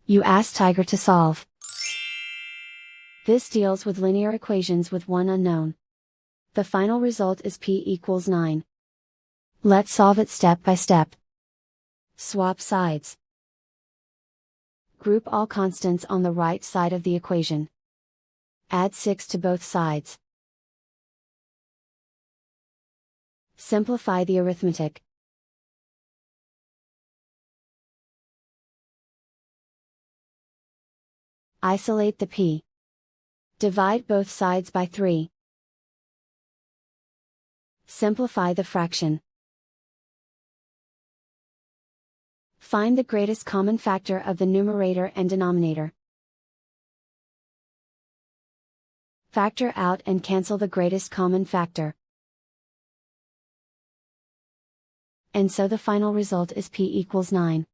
You ask Tiger to solve. This deals with linear equations with one unknown. The final result is p equals 9. Let's solve it step by step. Swap sides. Group all constants on the right side of the equation. Add 6 to both sides. Simplify the arithmetic. Isolate the p. Divide both sides by 3. Simplify the fraction. Find the greatest common factor of the numerator and denominator. Factor out and cancel the greatest common factor. And so the final result is p equals 9.